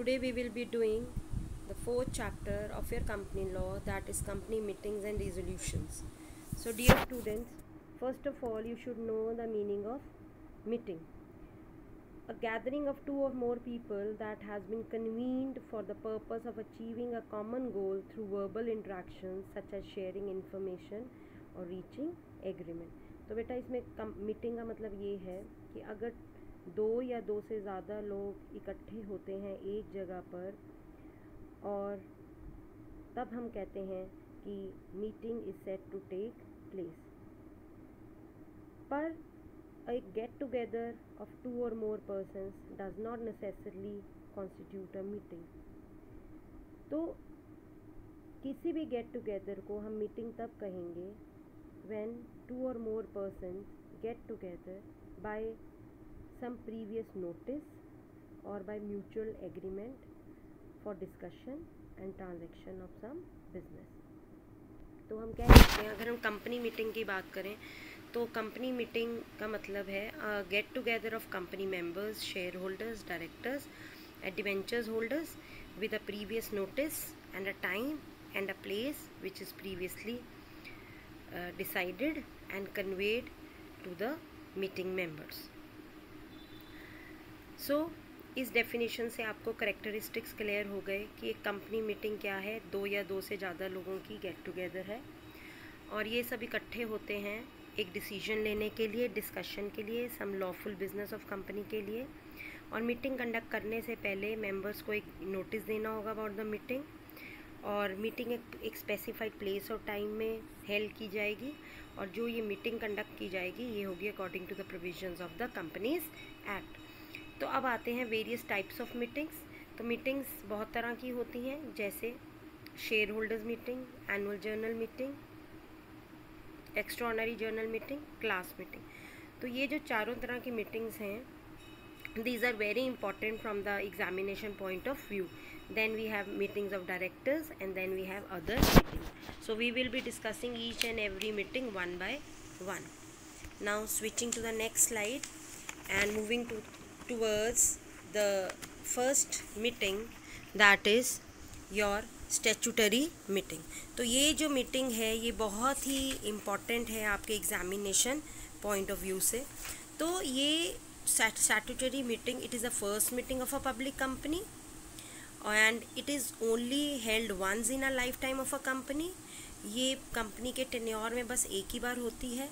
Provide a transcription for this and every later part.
Today we will be doing the fourth chapter of your company law, that is company meetings and resolutions. So dear students, first of all you should know the meaning of meeting. A gathering of two or more people that has been convened for the purpose of achieving a common goal through verbal interactions such as sharing information or reaching agreement. तो बेटा इसमें meeting का मतलब ये है कि अगर दो या दो से ज़्यादा लोग इकट्ठे होते हैं एक जगह पर और तब हम कहते हैं कि meeting is set to take place. पर a get together of two or more persons does not necessarily constitute a meeting. तो किसी भी get together को हम meeting तब कहेंगे when two or more persons get together by some previous notice or by mutual agreement for discussion and transaction of some business. तो हम कह सकते हैं, अगर हम कंपनी मीटिंग की बात करें तो कंपनी मीटिंग का मतलब है get together of company members, share holders, directors and debentures holders with a previous notice and a time and a place which is previously decided and conveyed to the meeting members. So इस definition से आपको characteristics clear हो गए कि एक company meeting क्या है. दो या दो से ज़्यादा लोगों की गेट टुगेदर है और ये सब इकट्ठे होते हैं एक डिसीजन लेने के लिए, डिस्कशन के लिए, सम लॉफुल बिजनेस ऑफ कंपनी के लिए. और मीटिंग कंडक्ट करने से पहले मेंबर्स को एक नोटिस देना होगा अबाउट द मीटिंग, और मीटिंग एक स्पेसिफाइड प्लेस और टाइम में हेल्ड की जाएगी. और जो ये मीटिंग कंडक्ट की जाएगी ये होगी according to the provisions of the companies Act. तो अब आते हैं वेरियस टाइप्स ऑफ मीटिंग्स. तो मीटिंग्स बहुत तरह की होती हैं, जैसे shareholders meeting, annual general meeting, extraordinary general meeting, class meeting. तो ये जो चारों तरह की मीटिंग्स हैं, these are very important from the examination point of view. Then we have meetings of directors and then we have other meetings. So we will be discussing each and every meeting one by one. Now switching to the next slide and moving towards the first meeting, that is your statutory meeting. तो ये जो meeting है ये बहुत ही important है आपके examination point of view से. तो ये statutory meeting, it is the first meeting of a public company and it is only held once in a life time of a company. ये कंपनी के टेन्योर में बस एक ही बार होती है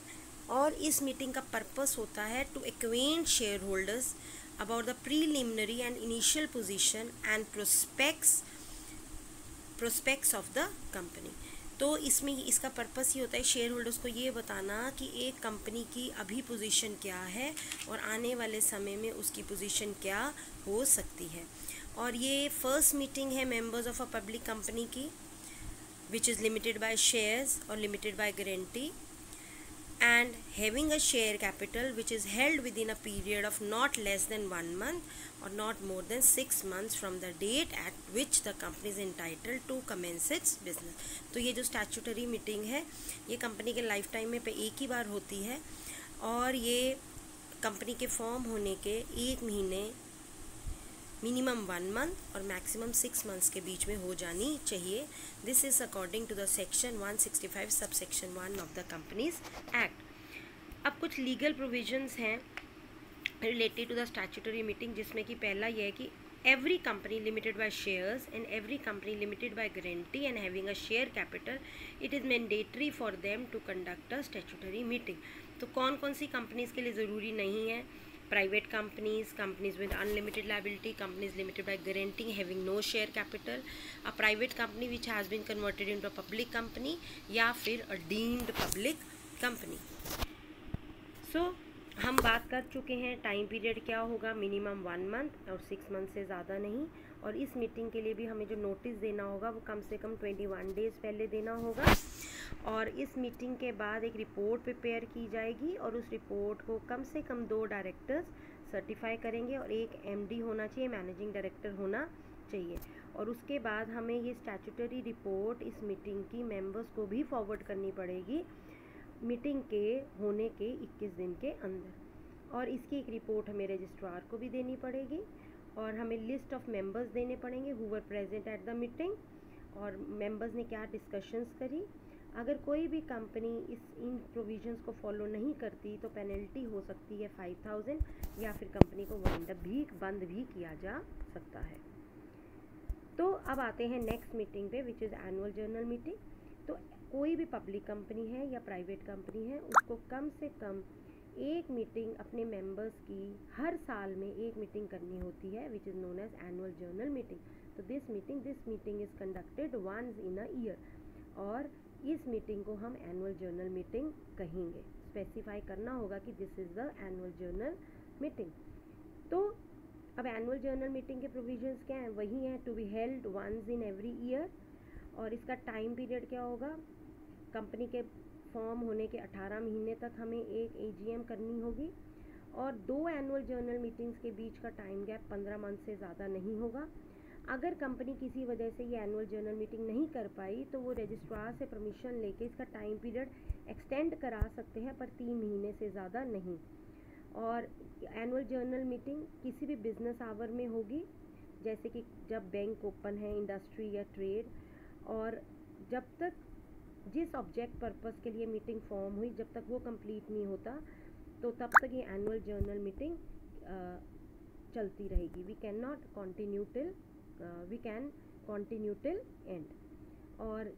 और इस मीटिंग का पर्पस होता है to acquaint shareholders about the preliminary and initial position and prospects of the company. तो इसमें इसका पर्पस ही होता है शेयर होल्डर्स को ये बताना कि एक कंपनी की अभी पोजीशन क्या है और आने वाले समय में उसकी पोजीशन क्या हो सकती है. और ये फर्स्ट मीटिंग है members of a public company की, which is limited by shares और limited by guarantee, and having a share capital which is held within a period of not less than 1 month or not more than 6 months from the date at which the company is entitled to commence its business. तो ये जो statutory meeting है ये company के life time में एक ही बार होती है और ये कंपनी के फॉर्म होने के 1 महीने, मिनिमम 1 मंथ और मैक्सिमम 6 मंथ्स के बीच में हो जानी चाहिए. This is according to the section 165 subsection 1 of the companies act. अब कुछ लीगल प्रोविजंस हैं related to the statutory meeting, जिसमें कि पहला यह है कि every company limited by shares and every company limited by guarantee and having a share capital, it is mandatory for them to conduct a statutory meeting. तो कौन कौन सी companies के लिए ज़रूरी नहीं है? Private companies, companies with unlimited liability, companies limited by guarantee having no share capital, a private company which has been converted into a public company, या फिर a deemed public company. So हम बात कर चुके हैं टाइम पीरियड क्या होगा, minimum 1 month और 6 मंथ से ज़्यादा नहीं. और इस मीटिंग के लिए भी हमें जो नोटिस देना होगा वो कम से कम 21 डेज़ पहले देना होगा. और इस मीटिंग के बाद एक रिपोर्ट प्रिपेयर की जाएगी और उस रिपोर्ट को कम से कम 2 डायरेक्टर्स सर्टिफाई करेंगे और एक MD होना चाहिए, मैनेजिंग डायरेक्टर होना चाहिए. और उसके बाद हमें ये स्टैचूटरी रिपोर्ट इस मीटिंग की मेंबर्स को भी फॉरवर्ड करनी पड़ेगी मीटिंग के होने के 21 दिन के अंदर. और इसकी एक रिपोर्ट हमें रजिस्ट्रार को भी देनी पड़ेगी और हमें लिस्ट ऑफ मेंबर्स देने पड़ेंगे who were present at the meeting, और मेंबर्स ने क्या डिस्कशंस करी। अगर कोई भी कंपनी इन प्रोविजंस को फॉलो नहीं करती तो पेनल्टी हो सकती है 5000, या फिर कंपनी को बंद भी किया जा सकता है। तो अब आते हैं नेक्स्ट मीटिंग पे, which is annual general meeting. तो कोई भी पब्लिक कंपनी है या प्राइवेट कंपनी है, उसको कम से कम एक मीटिंग अपने मेंबर्स की हर साल में एक मीटिंग करनी होती है, which is known as annual general meeting. तो this meeting is conducted once in a year, और इस मीटिंग को हम एनुअल जर्नल मीटिंग कहेंगे। स्पेसिफाई करना होगा कि this is the annual general meeting. तो अब एनुअल जर्नल मीटिंग के प्रोविजंस क्या हैं, वही हैं, to be held once in every year, और इसका टाइम पीरियड क्या होगा, कंपनी के फॉर्म होने के 18 महीने तक हमें एक एजीएम करनी होगी, और 2 एनुअल जर्नल मीटिंग्स के बीच का टाइम गैप 15 मंथ से ज़्यादा नहीं होगा। अगर कंपनी किसी वजह से ये एनुअल जर्नल मीटिंग नहीं कर पाई तो वो रजिस्ट्रार से परमिशन लेके इसका टाइम पीरियड एक्सटेंड करा सकते हैं, पर 3 महीने से ज़्यादा नहीं। और एनुअल जर्नल मीटिंग किसी भी बिजनेस आवर में होगी, जैसे कि जब बैंक ओपन है, इंडस्ट्री या ट्रेड, और जब तक जिस ऑब्जेक्ट पर्पस के लिए मीटिंग फॉर्म हुई जब तक वो कंप्लीट नहीं होता तो तब तक ये एनुअल जर्नल मीटिंग चलती रहेगी। We can continue till end. और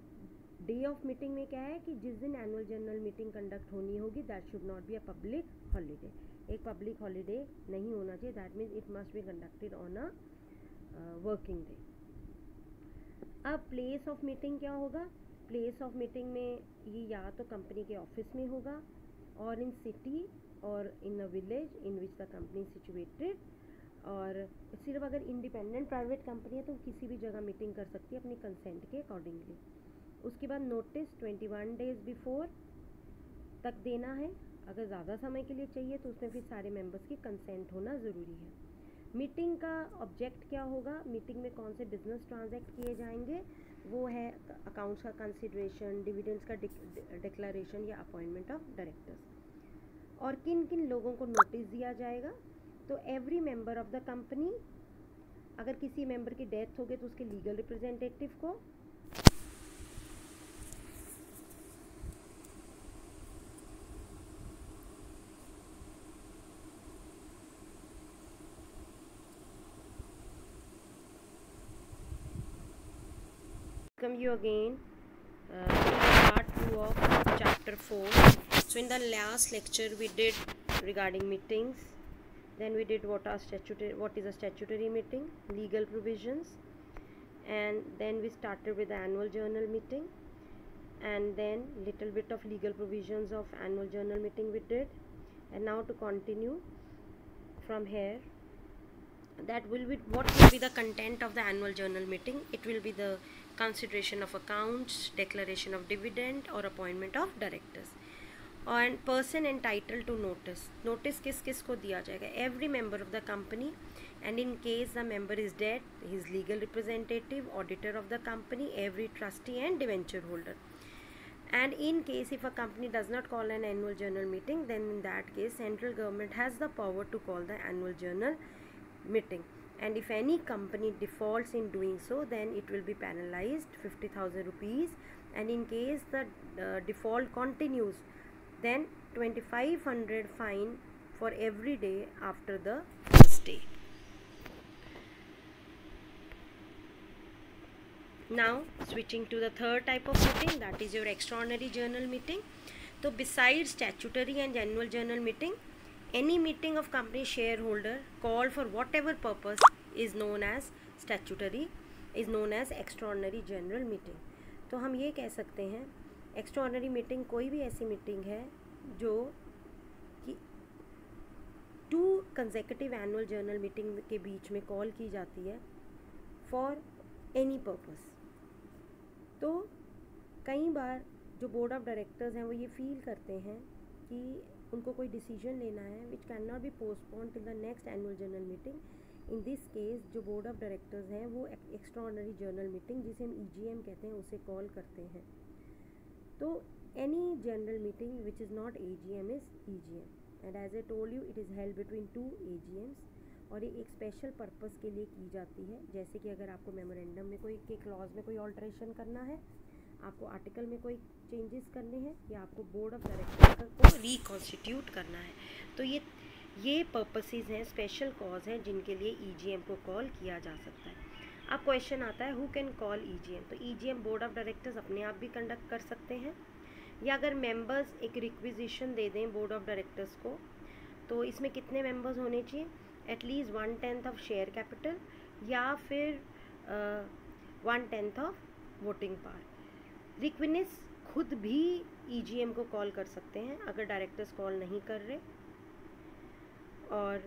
डे ऑफ मीटिंग में क्या है कि जिस दिन एनुअल जर्नल मीटिंग कंडक्ट होनी होगी, that should not be a public holiday. एक पब्लिक हॉलीडे नहीं होना चाहिए, that means it must be conducted on a working day. अब प्लेस ऑफ मीटिंग क्या होगा, प्लेस ऑफ मीटिंग में ये या तो कंपनी के ऑफिस में होगा, और इन सिटी और in a village in which the company situated. और सिर्फ अगर इंडिपेंडेंट प्राइवेट कंपनी है तो किसी भी जगह मीटिंग कर सकती है अपनी कंसेंट के अकॉर्डिंगली। उसके बाद नोटिस 21 डेज बिफोर तक देना है। अगर ज़्यादा समय के लिए चाहिए तो उसमें फिर सारे मेंबर्स की कंसेंट होना ज़रूरी है। मीटिंग का ऑब्जेक्ट क्या होगा, मीटिंग में कौन से बिजनेस ट्रांजैक्ट किए जाएंगे, वो है अकाउंट्स का कंसिडरेशन, डिविडेंड्स का डिक्लेरेशन या अपॉइंटमेंट ऑफ डायरेक्टर्स। और किन किन लोगों को नोटिस दिया जाएगा, तो every member of the company, अगर किसी मेंबर की डेथ हो गई तो उसके लीगल रिप्रेजेंटेटिव को, welcome you again in part 2 of chapter 4. So in the last lecture we did regarding meetings, then we did what is a statutory meeting, legal provisions, and then we started with the annual journal meeting, and then little bit of legal provisions of annual journal meeting we did. And now to continue from here, what will be the content of the annual journal meeting. It will be the consideration of accounts, declaration of dividend or appointment of directors. And person entitled to notice किस किस को दिया जाएगा, every member of the company, and in case the member is dead, his legal representative, auditor of the company, every trustee and debenture holder. And in case if a company does not call an annual journal meeting, then in that case central government has the power to call the annual journal meeting, and if any company defaults in doing so, then it will be penalized 50,000 rupees, and in case the default continues, then 2500 fine for every day after the first day. Now switching to the third type of meeting, that is your extraordinary journal meeting. So besides statutory and annual journal meeting, any meeting of company shareholder called for whatever purpose is known as extraordinary general meeting. तो हम ये कह सकते हैं extraordinary meeting कोई भी ऐसी meeting है जो कि 2 consecutive annual journal meeting के बीच में कॉल की जाती है for any purpose. तो कई बार जो बोर्ड ऑफ डायरेक्टर्स हैं वो ये फील करते हैं कि उनको कोई डिसीजन लेना है which can not be postpone till the next annual general meeting. In this case जो बोर्ड ऑफ डायरेक्टर्स हैं वो एक्स्ट्राऑर्डिनरी जनरल मीटिंग, जिसे हम EGM कहते हैं, उसे कॉल करते हैं. तो any general meeting which is not AGM is EGM, and as I told you it is held between 2 AGMs. और ये एक स्पेशल पर्पस के लिए की जाती है। जैसे कि अगर आपको मेमोरेंडम में कोई के क्लॉज में कोई ऑल्ट्रेशन करना है, आपको आर्टिकल में कोई चेंजेस करने हैं, या आपको बोर्ड ऑफ डायरेक्टर को रिकॉन्स्टिट्यूट करना है, तो ये पर्पसेस हैं, स्पेशल कॉज हैं जिनके लिए ईजीएम को कॉल किया जा सकता है। अब क्वेश्चन आता है हु कैन कॉल ईजीएम। तो ईजीएम बोर्ड ऑफ डायरेक्टर्स अपने आप भी कंडक्ट कर सकते हैं, या अगर मेंबर्स एक रिक्विजिशन दे दें बोर्ड ऑफ डायरेक्टर्स को, तो इसमें कितने मेंबर्स होने चाहिए, एटलीस्ट 1/10 ऑफ शेयर कैपिटल, या फिर 1/10 ऑफ वोटिंग पावर। रिक्विनिस खुद भी ईजीएम को कॉल कर सकते हैं अगर डायरेक्टर्स कॉल नहीं कर रहे। और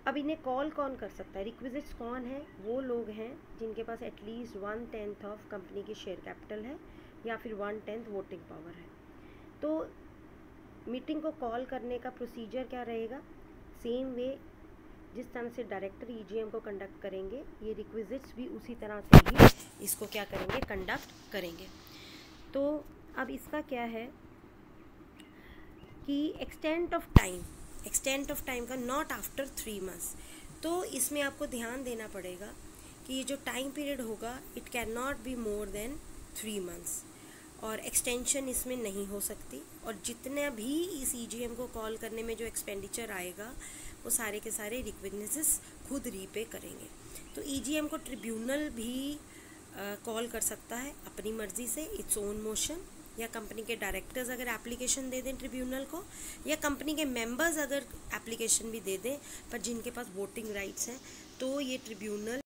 अब इन्हें कॉल कौन कर सकता है, रिक्विजिट्स कौन है, वो लोग हैं जिनके पास एटलीस्ट 1/10 ऑफ कंपनी की शेयर कैपिटल है, या फिर 1/10 वोटिंग पावर है। तो मीटिंग को कॉल करने का प्रोसीजर क्या रहेगा, सेम वे जिस तरह से डायरेक्टर ईजीएम को कंडक्ट करेंगे, ये रिक्विजिट्स भी उसी तरह से ही इसको क्या करेंगे, कंडक्ट करेंगे। तो अब इसका क्या है कि एक्सटेंट ऑफ टाइम का नॉट आफ्टर 3 मंथ्स। तो इसमें आपको ध्यान देना पड़ेगा कि ये जो टाइम पीरियड होगा it can not be more than 3 months, और एक्सटेंशन इसमें नहीं हो सकती। और जितना भी इस ईजीएम को कॉल करने में जो एक्सपेंडिचर आएगा वो सारे के सारे रिक्विजिट्स खुद रीपे करेंगे। तो ईजीएम को ट्रिब्यूनल भी कॉल कर सकता है अपनी मर्जी से, इट्स ओन मोशन, या कंपनी के डायरेक्टर्स अगर एप्लीकेशन दे दें ट्रिब्यूनल को, या कंपनी के मेंबर्स अगर एप्लीकेशन भी दे दें पर जिनके पास वोटिंग राइट्स हैं, तो ये ट्रिब्यूनल